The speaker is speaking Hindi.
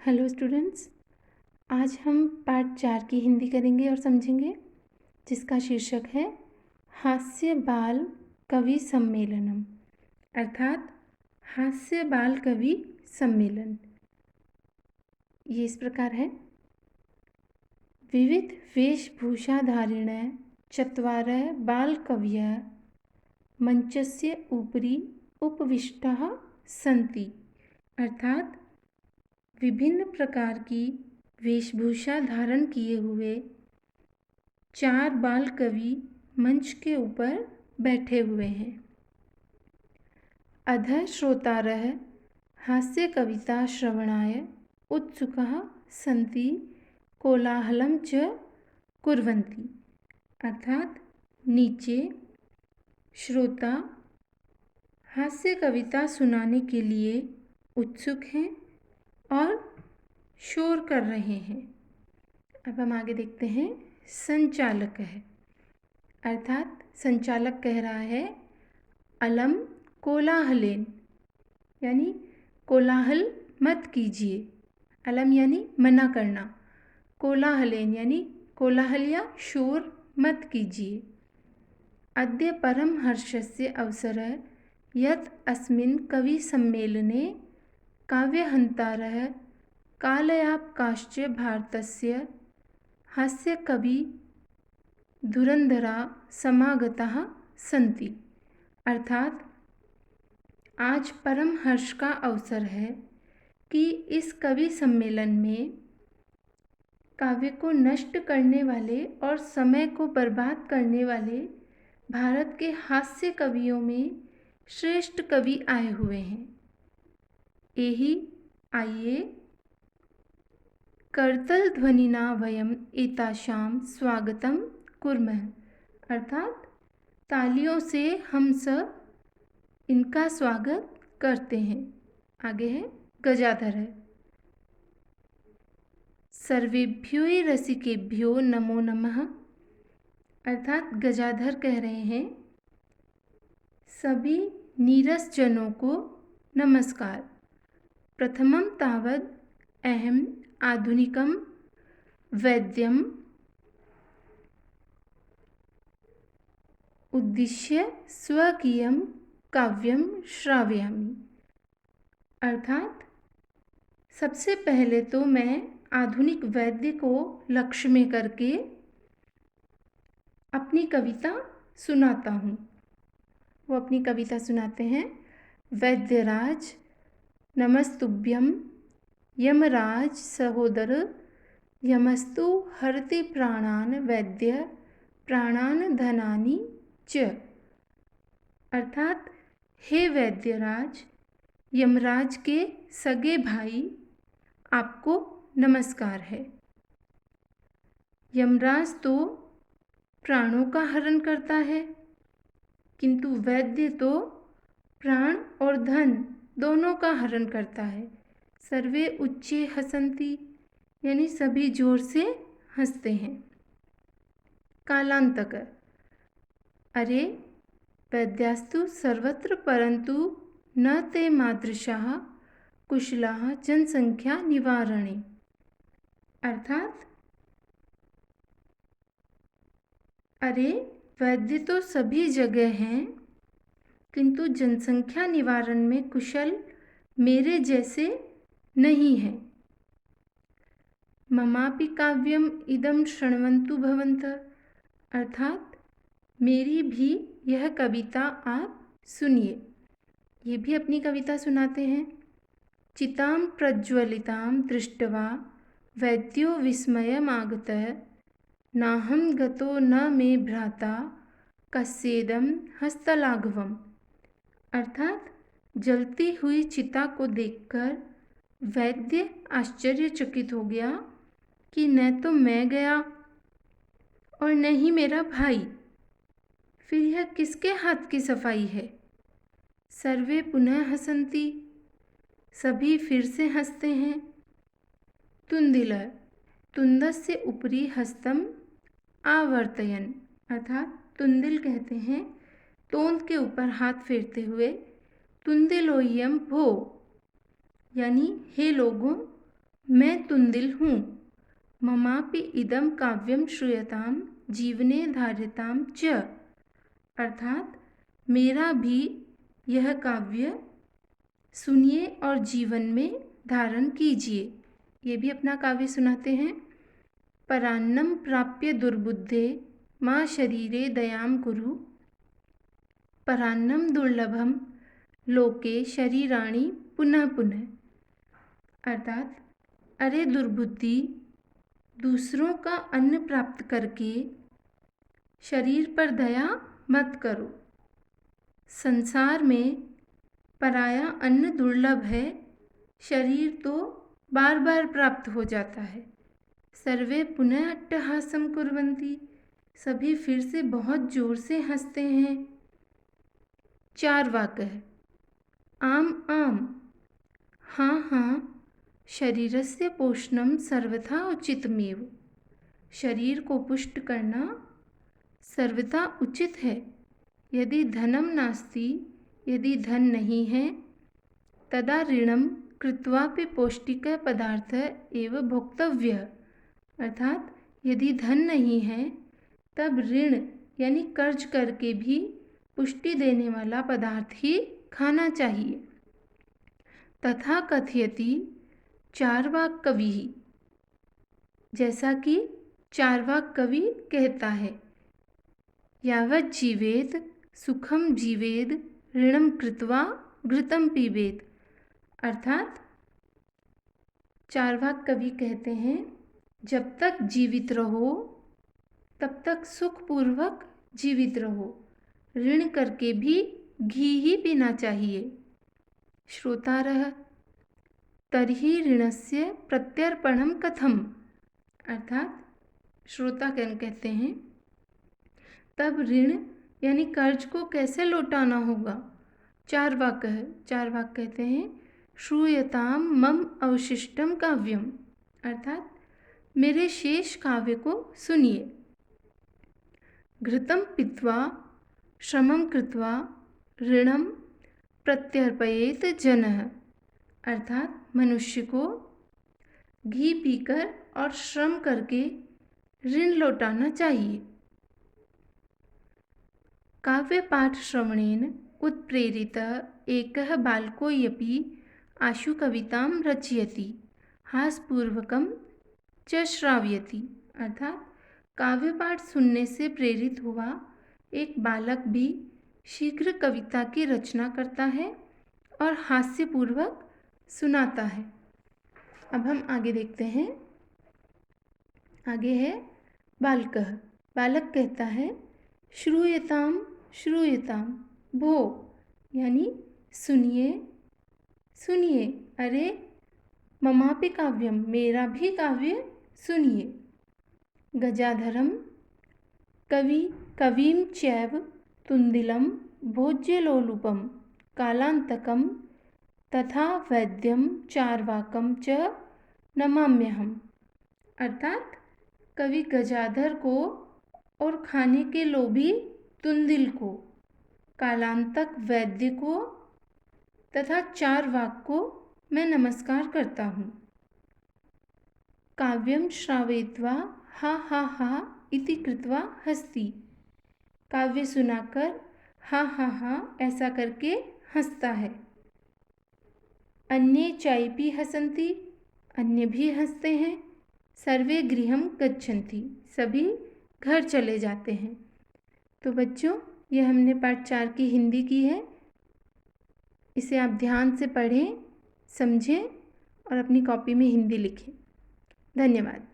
हेलो स्टूडेंट्स, आज हम पार्ट 4 की हिंदी करेंगे और समझेंगे, जिसका शीर्षक है हास्य बाल कवि सम्मेलनम, अर्थात हास्य बाल कवि सम्मेलन। ये इस प्रकार है। विविध वेशभूषाधारिण चत्वारः बालकवयः मंचस्य उपरि उपविष्टाः सन्ति, अर्थात विभिन्न प्रकार की वेशभूषा धारण किए हुए 4 बाल कवि मंच के ऊपर बैठे हुए हैं। अधः श्रोतारः हास्य कविता श्रवणाय उत्सुकाः सन्ति कोलाहलं च कुर्वन्ति, अर्थात नीचे श्रोता हास्य कविता सुनाने के लिए उत्सुक हैं और शोर कर रहे हैं। अब हम आगे देखते हैं। संचालक है, अर्थात संचालक कह रहा है अलम कोलाहलेन, यानी कोलाहल मत कीजिए। अलम यानी मना करना, कोलाहलेन यानी कोलाहल या शोर मत कीजिए। अद्य परम हर्षस्य अवसरः यत् अस्मिन् कवि सम्मेलने काव्यहन्तारः कालयापकाश्च भारतस्य हास्य कवि धुरंधरा समागताः सन्ति, अर्थात आज परम हर्ष का अवसर है कि इस कवि सम्मेलन में काव्य को नष्ट करने वाले और समय को बर्बाद करने वाले भारत के हास्य कवियों में श्रेष्ठ कवि आए हुए हैं। एहि आइए करतल ध्वनिना वयम एताशाम स्वागतम कुर्मः, अर्थात तालियों से हम सब इनका स्वागत करते हैं। आगे है गजाधर है। सर्वेभ्यो रसिकेभ्यो नमो नमः, अर्थात गजाधर कह रहे हैं सभी नीरस जनों को नमस्कार। प्रथमं तावद् अहम आधुनिकं वैद्यम उद्दिश्य स्वकीयं काव्यम श्रावयामि, अर्थात सबसे पहले तो मैं आधुनिक वैद्य को लक्ष्य में करके अपनी कविता सुनाता हूँ। वो अपनी कविता सुनाते हैं। वैद्यराज नमस्तुभ्यं यमराज सहोदर यमस्तु हरति प्राणान वैद्य प्राणान धनानि च, अर्थात हे वैद्यराज यमराज के सगे भाई, आपको नमस्कार है। यमराज तो प्राणों का हरण करता है, किंतु वैद्य तो प्राण और धन दोनों का हरण करता है। सर्वे उच्चे हसंती, यानी सभी जोर से हंसते हैं। कालांतक, अरे वैद्यास्तु सर्वत्र परंतु न ते मादृशाः कुशलाः जनसंख्या निवारणे, अर्थात अरे वैद्य तो सभी जगह हैं, किंतु जनसंख्या निवारण में कुशल मेरे जैसे नहीं है। ममापि काव्यम इदम शृण्वन्तु भवन्तः, अर्थात मेरी भी यह कविता आप सुनिए। ये भी अपनी कविता सुनाते हैं। चितां प्रज्वलितां दृष्ट्वा वैद्यो विस्मयमागतः नाहं गतो न मे भ्राता कस्येदं हस्तलाघवम्, अर्थात जलती हुई चिता को देखकर वैद्य आश्चर्यचकित हो गया कि न तो मैं गया और न ही मेरा भाई, फिर यह किसके हाथ की सफाई है। सर्वे पुनः हसंती, सभी फिर से हंसते हैं। तुंदिल, तुंदस्य उपरि हस्तम आवर्तयन, अर्थात तुंदिल कहते हैं तोंद के ऊपर हाथ फेरते हुए तुंदिलोयम भो, यानी हे लोगों मैं तुंदिल हूँ। ममापि इदं काव्यं श्रूयतां जीवने धार्यतां च। अर्थात मेरा भी यह काव्य सुनिए और जीवन में धारण कीजिए। ये भी अपना काव्य सुनाते हैं। परान्नं प्राप्य दुर्बुद्धे मां शरीरे दयां कुरु। परान्नं दुर्लभम लोके शरीराणि पुनः पुनः। अर्थात अरे दुर्बुद्धि, दूसरों का अन्न प्राप्त करके शरीर पर दया मत करो। संसार में पराया अन्न दुर्लभ है, शरीर तो बार बार प्राप्त हो जाता है। सर्वे पुनः अट्टहासं कुर्वन्ति, सभी फिर से बहुत जोर से हंसते हैं। चार्वाकः आम आम, हाँ हाँ, शरीरस्य पोषणं सर्वथा उचितमेव। शरीर को पुष्ट करना सर्वथा उचित है। यदि धनम नास्ति, यदि धन नहीं है, तदा ऋणम कृत्वापि पौष्टिक पदार्थ एव भोक्तव्य। अर्थात यदि धन नहीं है तब ऋण यानी कर्ज करके भी पुष्टि देने वाला पदार्थ ही खाना चाहिए। तथा कथयति चार्वाक कवि, जैसा कि चार्वाक कवि कहता है, यावत् जीवेत सुखम जीवेद ऋणम कृत्वा घृतम पीबेत। अर्थात चार्वाक कवि कहते हैं, जब तक जीवित रहो तब तक सुखपूर्वक जीवित रहो, ऋण करके भी घी ही पीना चाहिए। श्रोतारः तर्हि ऋणस्य प्रत्यर्पणं कथम। अर्थात श्रोतागण कहते हैं, तब ऋण यानी कर्ज को कैसे लौटाना होगा। चार्वाक कहते हैं, श्रूयतां मम अवशिष्टं काव्यम। अर्थात मेरे शेष काव्य को सुनिए। घृतं पीत्वा श्रमं कृत्वा ऋणं प्रत्यर्पयेत जनः। अर्थात मनुष्य को घी पीकर और श्रम करके ऋण लौटाना चाहिए। काव्य पाठ श्रवणेन उत्प्रेरितः एकः बालकोऽपि आशु कवितां रचयति, हासपूर्वकं च श्रावयति। अर्थात काव्य पाठ सुनने से प्रेरित हुआ एक बालक भी शीघ्र कविता की रचना करता है और हास्यपूर्वक सुनाता है। अब हम आगे देखते हैं। आगे है बालकः। बालक कहता है, श्रूयताम श्रूयताम, भो यानी सुनिए सुनिए, अरे ममापि काव्यम, मेरा भी काव्य सुनिए। गजाधरम कविं चैव तुंदिलं भोज्यलोलुपं कालांतकं तथा वैद्यं चार्वाकं च नमाम्यहम्। अर्थात कवि गजाधर को और खाने के लोभी तुंदिल को, कालांतक वैद्य को तथा चार्वाक को मैं नमस्कार करता हूँ। काव्यं श्रावयित्वा हा हा हा इति कृत्वा हस्ति। काव्य सुनाकर हा हा हा ऐसा करके हंसता है। अन्ये चापि हसन्ति, अन्य भी हंसते हैं। सर्वे गृहं गच्छन्ति, सभी घर चले जाते हैं। तो बच्चों, ये हमने पाठ 4 की हिंदी की है। इसे आप ध्यान से पढ़ें, समझें और अपनी कॉपी में हिंदी लिखें। धन्यवाद।